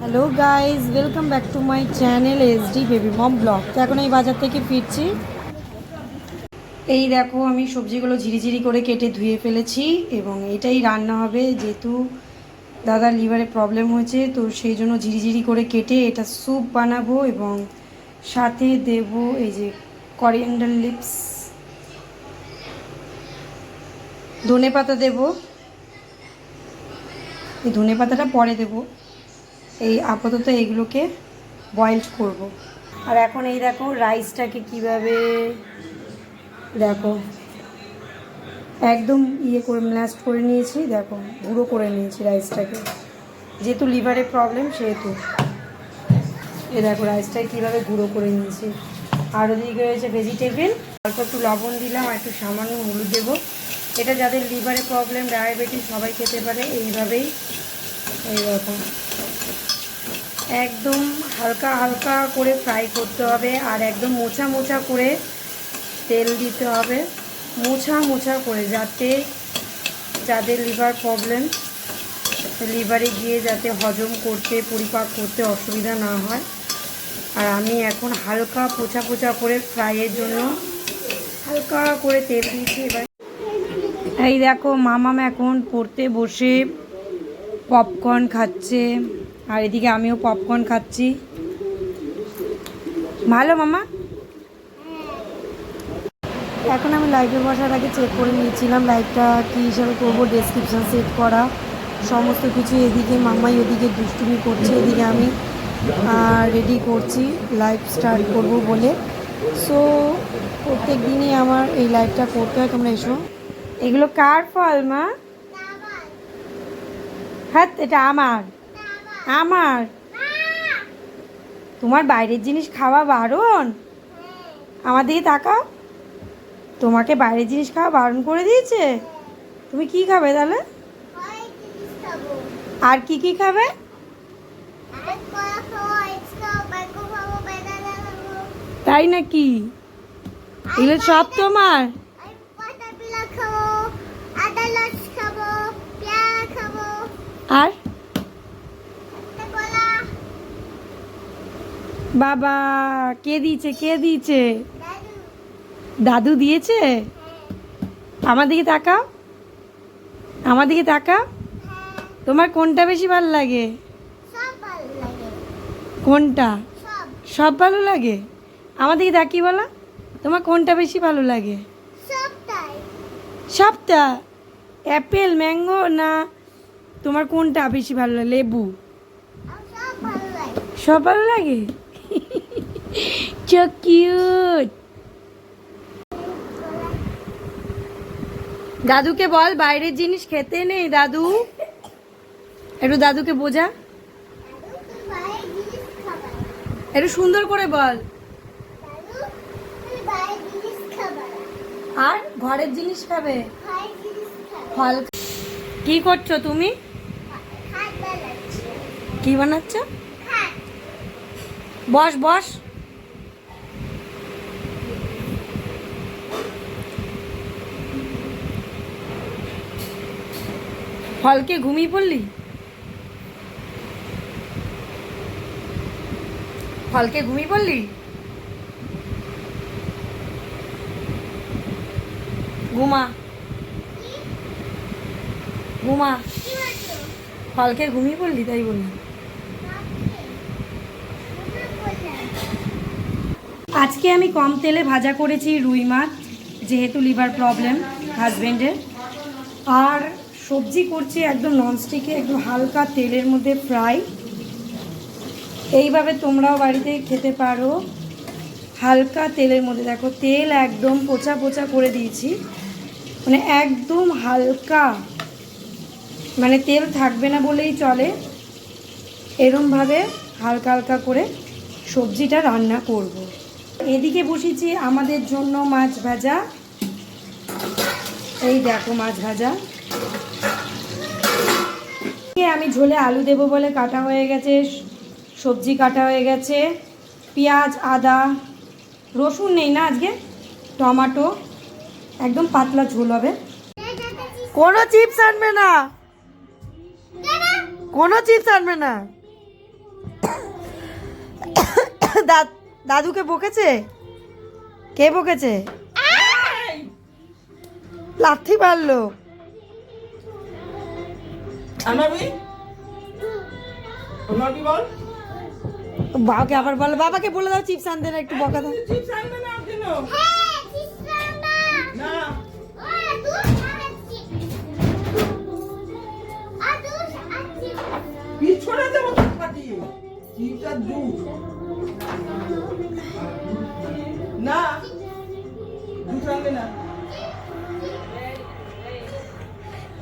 Hello guys, welcome back to my channel SD baby mom blog. তো এখন এই বাজার থেকে ফিরছি। এই দেখো, আমি সবজিগুলো ঝিরিঝিরি করে কেটে ধুয়ে ফেলেছি এবং এটাই রান্না হবে। যেহেতু দাদার লিভারে প্রবলেম হয়েছে, তো সেই জন্য ঝিরিঝিরি করে কেটে এটা স্যুপ বানাবো এবং সাথে দেব এই যে করিয়েন্ডার লিভস, ধনে পাতা দেবো। এই ধনে পাতাটা পরে দেবো। এই আপাতত এইগুলোকে বয়েলড করব। আর এখন এই দেখো রাইসটাকে কিভাবে দেখো একদম করে ম্যাশড করে নিয়েছি। দেখো গুঁড়ো করে নিয়েছি রাইসটাকে, যেহেতু লিভারে প্রবলেম সেহেতু। এই দেখো রাইসটাকে কীভাবে গুঁড়ো করে নিয়েছি। আর ওদিকে রয়েছে ভেজিটেবিল, অল্প একটু লবণ দিলাম আর একটু সামান্য হলুদ দেবো। এটা যাদের লিভারে প্রবলেম, ডায়াবেটিস সবাই খেতে পারে এইভাবেই। এইরকম একদম হালকা হালকা করে ফ্রাই করতে হবে আর একদম মোছা মোছা করে তেল দিতে হবে, মোছা মোছা করে, যাতে যাদের লিভার প্রবলেম লিভারে গিয়ে যাতে হজম করতে পরিপাক করতে অসুবিধা না হয়। আর আমি এখন হালকা পোছা পোছা করে ফ্রাইয়ের জন্য হালকা করে তেল দিয়েছি। এবার এই দেখো মামাম এখন পড়তে বসে পপকর্ন খাচ্ছে আর এদিকে আমিও পপকর্ন খাচ্ছি। ভালো মামা? এখন আমি লাইভে বসার আগে চেক করে নিয়েছিলাম লাইভটা কী হিসাবে করবো, ডেসক্রিপশান সেট করা সমস্ত কিছু। এদিকে মামাই ওদিকে দুষ্টুমি করছে, এদিকে আমি রেডি করছি লাইভ স্টার্ট করব বলে। সো প্রত্যেক দিনই আমার এই লাইভটা করতে হয়। তোমরা এসো। এগুলো কার ফল মা? হ্যাঁ, এটা আমার আমার তোমার বাইরের জিনিস খাওয়া বারণ। আমার দিকে তাকাও, তোমাকে বাইরের জিনিস খাওয়া বারণ করে দিয়েছে। তুমি কি খাবে তাহলে? আর কি কি খাবে? তাই নাকি? এগুলো সব তোমার? আর বাবা কে দিয়েছে? কে দিয়েছে? দাদু দিয়েছে। আমার দিকে তাকাও, আমার দিকে তাকাও। তোমার কোনটা বেশি ভালো লাগে? কোনটা? সব ভালো লাগে। আমার দিকে তাকিয়ে বলো, তোমার কোনটা বেশি ভালো লাগে? সবটা? অ্যাপেল, ম্যাঙ্গো না তোমার কোনটা বেশি ভালো লাগে? লেবু? সব ভালো লাগে। So cute. দাদুকে বল বাইরের জিনিস খেতে নেই। দাদু, একটু দাদুকে বোঝা, একটু সুন্দর করে বল। আর ঘরের জিনিস খাবে। ফল। কি করছো তুমি? কি বানাচ্ছ? বস বস। ফলকে ঘুমিয়ে পড়লি? ফলকে ঘুমিয়ে পড়লি? ঘুমা ঘুমা। ফলকে ঘুমিয়ে পড়লি তাই বললি। আজকে আমি কম তেলে ভাজা করেছি রুই মাছ, যেহেতু লিভার প্রবলেম হাজব্যান্ডের। আর সবজি করছি একদম ননস্টিকে, একদম হালকা তেলের মধ্যে ফ্রাই। এইভাবে তোমরাও বাড়িতে খেতে পারো, হালকা তেলের মধ্যে। দেখো তেল একদম পোচা পোচা করে দিয়েছি, মানে একদম হালকা, মানে তেল থাকবে না বলেই চলে। এরমভাবে হালকা হালকা করে সবজিটা রান্না করব। এদিকে বসেছি আমাদের জন্য মাছ ভাজা। এই দেখো মাছ ভাজা। আমি ঝোলে আলু দেবো বলে কাটা হয়ে গেছে, সবজি কাটা হয়ে গেছে, পেঁয়াজ, আদা, রসুন নেই না আজকে, টমেটো, একদম পাতলা ঝোল হবে। কোনো চিপস আনবে না, কোনো চিপস আনবে না। দাদুকে বকেছে? কে বকেছে? লাথি মারলো। বাবাকে আবার বলো, বাবাকে বলে দাও চিপস আনতে না, একটু বকা দাও।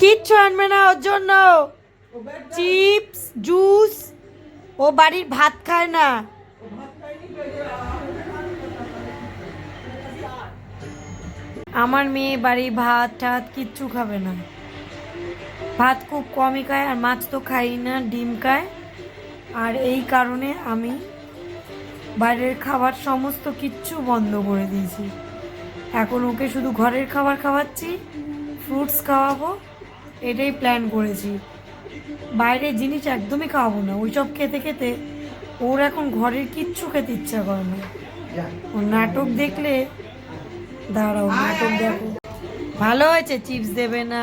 কিচ্ছু আনবে না ওর জন্য, চিপস জুস। ও বাড়ির ভাত খায় না। আমার মেয়ে বাড়ির ভাত টাত কিচ্ছু খাবে না, ভাত খুব কমই খায়, আর মাছ তো খাই না, ডিম খায়। আর এই কারণে আমি বাইরের খাবার সমস্ত কিচ্ছু বন্ধ করে দিয়েছি। এখন ওকে শুধু ঘরের খাবার খাওয়াচ্ছি, ফ্রুটস খাওয়াবো, এটাই প্ল্যান করেছি। বাইরের জিনিস একদমই খাওয়াবো না। ওইসব খেতে খেতে ওর এখন ঘরের কিচ্ছু খেতে ইচ্ছা করে না। ও নাটক দেখলে, দাঁড়াও নাটক দেখো। ভালো হয়েছে, চিপস দেবে না,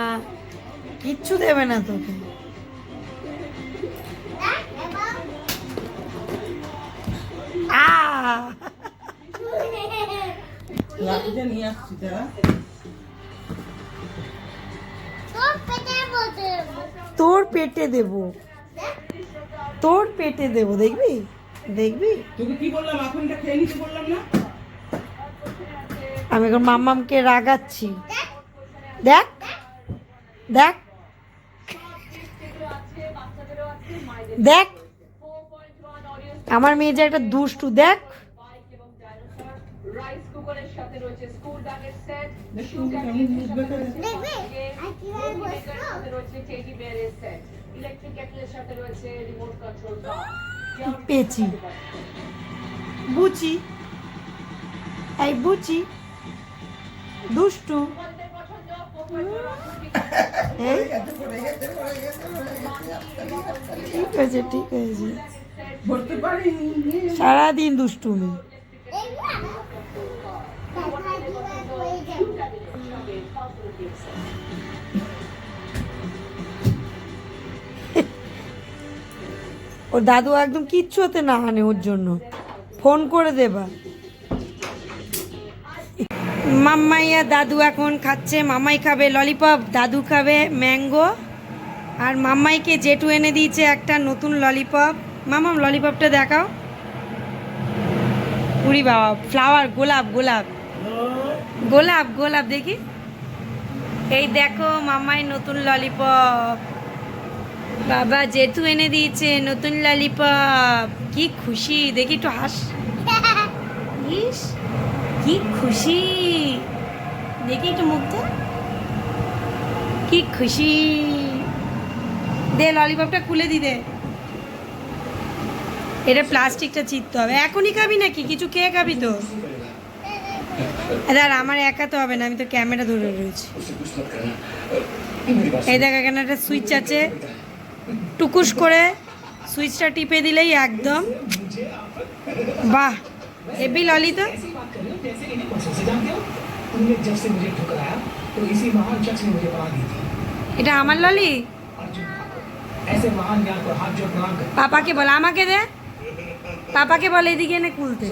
কিচ্ছু দেবে না তোকে। তোর পেটে দেব, তোর পেটে দেব, দেখবি দেখবি। তোকে কি বললাম, এখনটা খেয়ে নিতে বললাম না? আমি এখন মাম্মামকে রাগাচ্ছি। দেখ দেখ দেখ, আমার মেয়ে যে একটা দুষ্টু, দেখ। পেঁচি বুচি, এই বুচি দুষ্টু। ঠিক আছে ঠিক আছে, সারাদিন দুষ্টুমি। ওর দাদু একদম কিচ্ছু হতে না হানে, ওর জন্য ফোন করে দেবা। মাম্মাই আর দাদু এখন খাচ্ছে। মাম্মাই খাবে ললিপপ, দাদু খাবে ম্যাঙ্গো। আর মাম্মাইকে জেঠু এনে দিয়েছে একটা নতুন ললিপপ। মামাম ললিপপটা দেখাও। উড়ি বাবা, ফ্লাওয়ার, গোলাপ গোলাপ গোলাপ গোলাপ, দেখি। এই দেখো মাম্মাই নতুন ললিপপ, বাবা জেঠু এনে দিয়েছে নতুন ললিপপ। কি খুশি, দেখি একটু হাস। ইস কি খুশি, দেখি একটু মুখটা, কি খুশি। দে ললিপপটা খুলে দি দে। এটা প্লাস্টিকটা চিরতে হবে। এখনই খাবি নাকি, কিছু খেয়ে খাবি তো? দাঁড়া, আমার একা তো হবে না, আমি তো ক্যামেরা ধরে রয়েছি। এই দেখ এখানে একটা সুইচ আছে, টুকুস করে সুইচটা টিপে দিলেই একদম। বাহ, হেভি ললি তো। এটা আমার ললি। পাপাকে বল, আমাকে দে, পাপাকে বল এদিকে এনে খুলতে।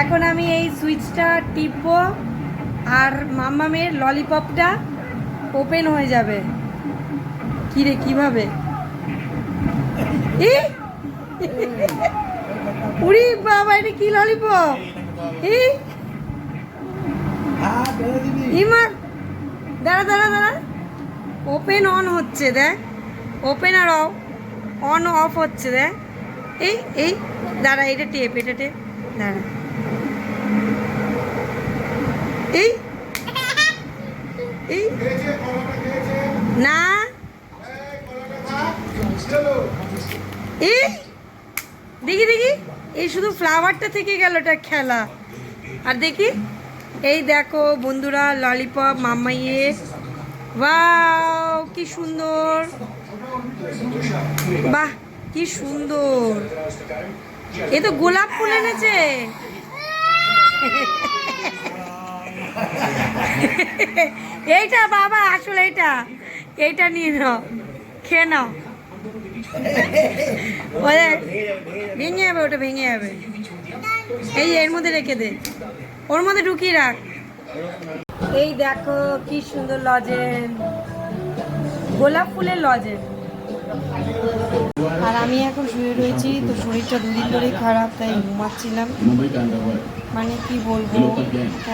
এখন আমি এই সুইচটা টিপবো আর মাম্মামের ললিপপটা ওপেন হয়ে যাবে। কি রে, কিভাবে? উড়ি বাবা, এটা কি ললিপপ? ইমা, দাঁড়া দাঁড়া দাঁড়া, ওপেন অন হচ্ছে দেখ, ওপেন আর অন অফ হচ্ছে দেখ। এই এই দাঁড়া, এটা টেপ, এটা টেপ, দাঁড়া। এই এই না, এই দেখি দেখি, এই শুধু ফ্লাওয়ারটা থেকে গেল, এটা খেলা। আর দেখি, এই দেখো বন্ধুরা ললিপপ মাম্মাইয়ের। ওয়াও কি সুন্দর, বাহ কি কি সুন্দর, এ তো গোলাপ ফুল এনেছে। এইটা বাবা আসলে এইটা নিয়ে নাও, খেয়ে নাও। ওরে ভেঙে যাবে, ওটা ভেঙে যাবে। এই এর মধ্যে রেখে দে, ওর মধ্যে ঢুকিয়ে রাখ। এই দেখো কি সুন্দর লজেন, গোলাপ ফুলের লজেন। আর আমি এখন শুয়ে রয়েছি, তো শরীরটা দুদিন ধরেই খারাপ, তাই ঘুমাচ্ছিলাম। মানে কি বলবো,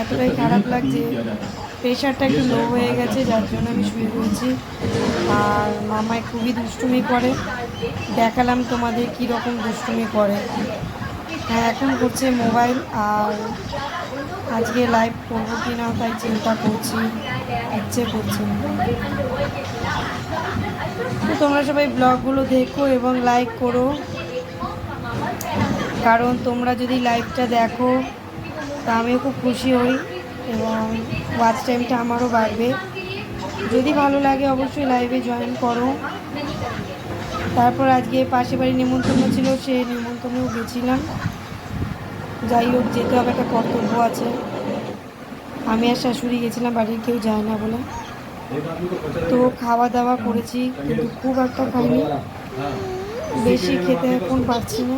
এতটাই খারাপ লাগছে, প্রেশারটা একটু লো হয়ে গেছে, যার জন্য আমি শুয়ে রয়েছি। আর মামায় খুবই দুষ্টুমি করে, দেখালাম তোমাদের কি রকম দুষ্টুমি করে। হ্যাঁ, এখন করছে মোবাইল, আর আজকে লাইভ করবো কি না তাই চিন্তা করছি, ইচ্ছে করছে না। তো তোমরা সবাই ব্লগগুলো দেখো এবং লাইক করো, কারণ তোমরা যদি লাইভটা দেখো তা আমিও খুব খুশি হই এবং ওয়াচ টাইমটা আমারও বাড়বে। যদি ভালো লাগে অবশ্যই লাইভে জয়েন করো। তারপর আজকে পাশে বাড়ি নিমন্ত্রণ ছিল, সেই নিমন্ত্রণেও গেছিলাম। যাই হোক, যেতে হবে, একটা কর্তব্য আছে। আমি আর শাশুড়ি গেছিলাম, বাড়ির কেউ যায় না বলে। তো খাওয়া দাওয়া করেছি, কিন্তু খুব একটা খাইনি, বেশি খেতে এখন পারছি না।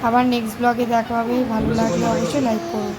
আবার নেক্সট ব্লগে দেখা হবে, ভালো লাগলে অবশ্যই লাইক করো।